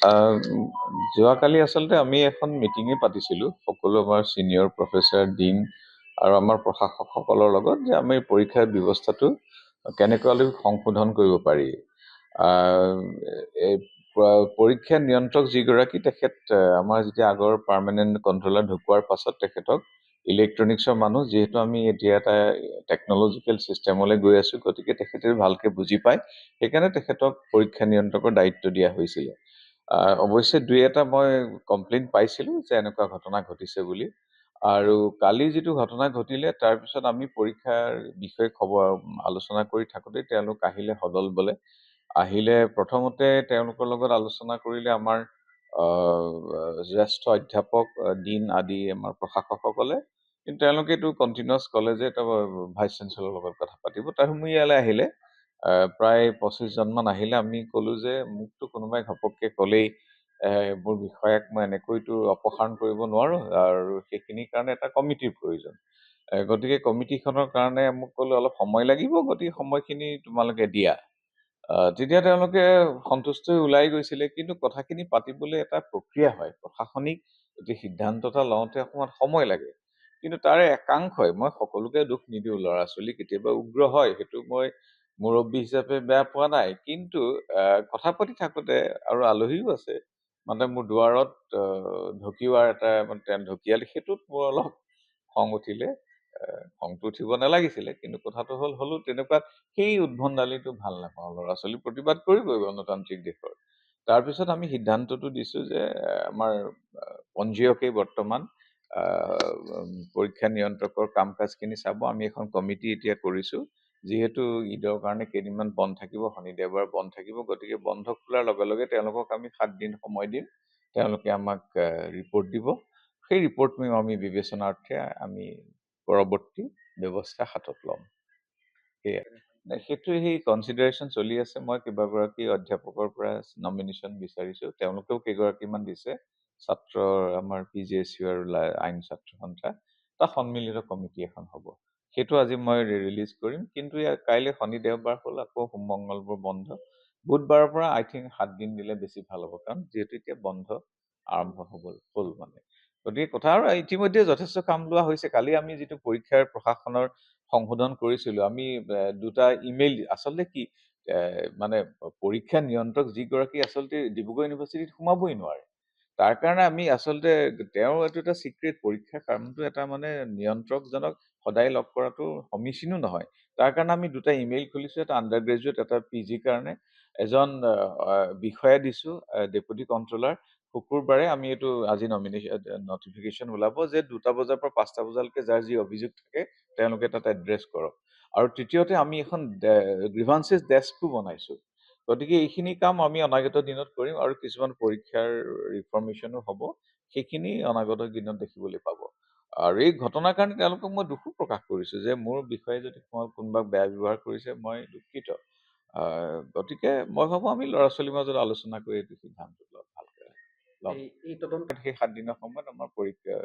আহ, যোৱাকালি আচলতে আমি এখন মিটিঙে পাতিছিলোঁ সকলো আমাৰ ছিনিয়ৰ প্ৰফেচাৰ ডিন আৰু আমাৰ প্ৰশাসকসকলৰ লগত যে আমি পৰীক্ষাৰ ব্যৱস্থাটো কেনেকুৱালৈ সংশোধন কৰিব পাৰি। আহ, এই পৰীক্ষা নিয়ন্ত্ৰক যিগৰাকী তেখেত আমাৰ যেতিয়া আগৰ পাৰ্মানেণ্ট কণ্ট্ৰলাৰ ঢুকোৱাৰ পাছত তেখেতক ইলেক্ট্ৰনিক্সৰ মানুহ, যিহেতু আমি এতিয়া এটা টেকনলজিকেল চিষ্টেমলৈ গৈ আছোঁ, গতিকে তেখেতে ভালকৈ বুজি পায়, সেইকাৰণে তেখেতক পৰীক্ষা নিয়ন্ত্ৰকৰ দায়িত্ব দিয়া হৈছিলে। অৱশ্যে দুই এটা মই কমপ্লেইন পাইছিলোঁ যে এনেকুৱা ঘটনা ঘটিছে বুলি। আৰু কালি যিটো ঘটনা ঘটিলে তাৰপিছত আমি পৰীক্ষাৰ বিষয়ে আলোচনা কৰি থাকোঁতে তেওঁলোক আহিলে সদল বলে। আহিলে প্ৰথমতে তেওঁলোকৰ লগত আলোচনা কৰিলে আমাৰ জ্যেষ্ঠ অধ্যাপক ডিন আদি আমাৰ প্ৰশাসকসকলে, কিন্তু তেওঁলোকে এইটো কণ্টিনিউৱাছ ক'লে যে ভাইচ চেঞ্চেলৰ লগত কথা পাতিব। তাৰ মোৰ ইয়ালৈ আহিলে প্ৰায় 25জনমান আহিলে। আমি ক'লোঁ যে মোকতো কোনোবাই ঘপককৈ ক'লেই মোৰ বিষয়াক মই এনেকৈতো অপসাৰণ কৰিব নোৱাৰোঁ, আৰু সেইখিনিৰ কাৰণে এটা কমিটিৰ প্ৰয়োজন। গতিকে কমিটিখনৰ কাৰণে মোক ক'লে অলপ সময় লাগিব, গতিকে সময়খিনি তোমালোকে দিয়া। তেতিয়া তেওঁলোকে সন্তুষ্ট হৈ ওলাই গৈছিলে, কিন্তু কথাখিনি পাতিবলৈ এটা প্ৰক্ৰিয়া হয়। প্ৰশাসনিক এটি সিদ্ধান্ত এটা লওঁতে অকণমান সময় লাগে, কিন্তু তাৰে একাংশই, মই সকলোকে দোষ নিদিওঁ, ল'ৰা ছোৱালী কেতিয়াবা উগ্ৰ হয়, সেইটো মই মুৰব্বী হিচাপে বেয়া পোৱা নাই, কিন্তু কথা পাতি থাকোঁতে আৰু আলহীও আছে, মানে মোৰ দুৱাৰত ঢকিওৱাৰ এটা ঢকিয়ালে, সেইটোত মোৰ অলপ খং উঠিলে। খংটো উঠিব নালাগিছিলে, কিন্তু কথাটো হ'লো তেনেকুৱা। সেই উদ্ভণ্ডালিটো ভাল নাপাওঁ। ল'ৰা ছোৱালী প্ৰতিবাদ কৰিবই গণতান্ত্ৰিক দেশৰ। তাৰপিছত আমি সিদ্ধান্তটো দিছোঁ যে আমাৰ পঞ্জীয়কেই বৰ্তমান পৰীক্ষা নিয়ন্ত্ৰকৰ কাম কাজখিনি চাব। আমি এখন কমিটি এতিয়া কৰিছোঁ, যিহেতু ঈদৰ কাৰণে কেইদিনমান বন্ধ থাকিব, শনি দেওবাৰ বন্ধ থাকিব, গতিকে বন্ধ খোলাৰ লগে লগে তেওঁলোকক আমি 7 দিন সময় দিম। তেওঁলোকে আমাক ৰিপৰ্ট দিব। সেই ৰিপৰ্ট আমি বিবেচনাৰ্থে আমি পৰৱৰ্তী ব্যৱস্থা হাতত ল'ম। সেইটো সেই কনচিডাৰেশ্যন চলি আছে। মই কেইবাগৰাকী অধ্যাপকৰ পৰা নমিনেশ্যন বিচাৰিছোঁ, তেওঁলোকেও কেইগৰাকীমান দিছে। আমাৰ PGSU আৰু আইন ছাত্ৰ সন্থা, এটা সন্মিলিত কমিটি এখন হ'ব। সেইটো আজি মই ৰিলিজ কৰিম, কিন্তু কাইলৈ শনি দেওবাৰ হ'ল, আকৌ সোম মংগলবাৰ বন্ধ। বুধবাৰৰ পৰা আই থিংক 7 দিন দিলে বেছি ভাল হ'ব, কাৰণ যিহেতু এতিয়া বন্ধ আৰম্ভ হ'ল মানে। গতিকে কথা, আৰু ইতিমধ্যে যথেষ্ট কাম লোৱা হৈছে। কালি আমি যিটো পৰীক্ষাৰ প্ৰশাসনৰ সংশোধন কৰিছিলোঁ, আমি দুটা ইমেইল, আচলতে কি মানে পৰীক্ষা নিয়ন্ত্ৰক যিগৰাকী আচলতে ডিব্ৰুগড় ইউনিভাৰ্চিটিত সোমাবই নোৱাৰে। তাৰ কাৰণে আমি আচলতে তেওঁৰ এইটো এটা চিক্ৰেট, পৰীক্ষাৰ কামটো এটা মানে নিয়ন্ত্ৰকজনক সদায় লগ কৰাটো সমীচীনো নহয়। তাৰ কাৰণে আমি দুটা ইমেইল খুলিছোঁ, এটা আণ্ডাৰ গ্ৰেজুৱেট, এটা PG কাৰণে। এজন বিষয়া দিছোঁ, ডেপুটি কণ্ট্ৰলাৰ। শুকুৰবাৰে আমি এইটো আজি নটিফিকেশ্যন ওলাব যে 2টা বজাৰ পৰা 5টা বজালৈকে যাৰ যি অভিযোগ থাকে তেওঁলোকে তাত এড্ৰেছ কৰক। আৰু তৃতীয়তে আমি এখন গ্ৰিভান্সেছ ডেস্কো বনাইছোঁ। গতিকে এইখিনি কাম আমি অনাগত দিনত কৰিম, আৰু কিছুমান পৰীক্ষাৰ ৰিফৰ্মেশ্যনো হ'ব, সেইখিনি অনাগত দিনত দেখিবলৈ পাব। আৰু এই ঘটনাৰ কাৰণে তেওঁলোকক মই দুখো প্ৰকাশ কৰিছোঁ যে মোৰ বিষয়ে যদি কোনোবাক বেয়া ব্যৱহাৰ কৰিছে, মই দুখিত। গতিকে মই ভাবোঁ আমি ল'ৰা ছোৱালীৰ মাজত আলোচনা কৰি এইটো সিদ্ধান্ত ল'ম ভালকৈ। সেই 7 দিনৰ সময়ত আমাৰ পৰীক্ষা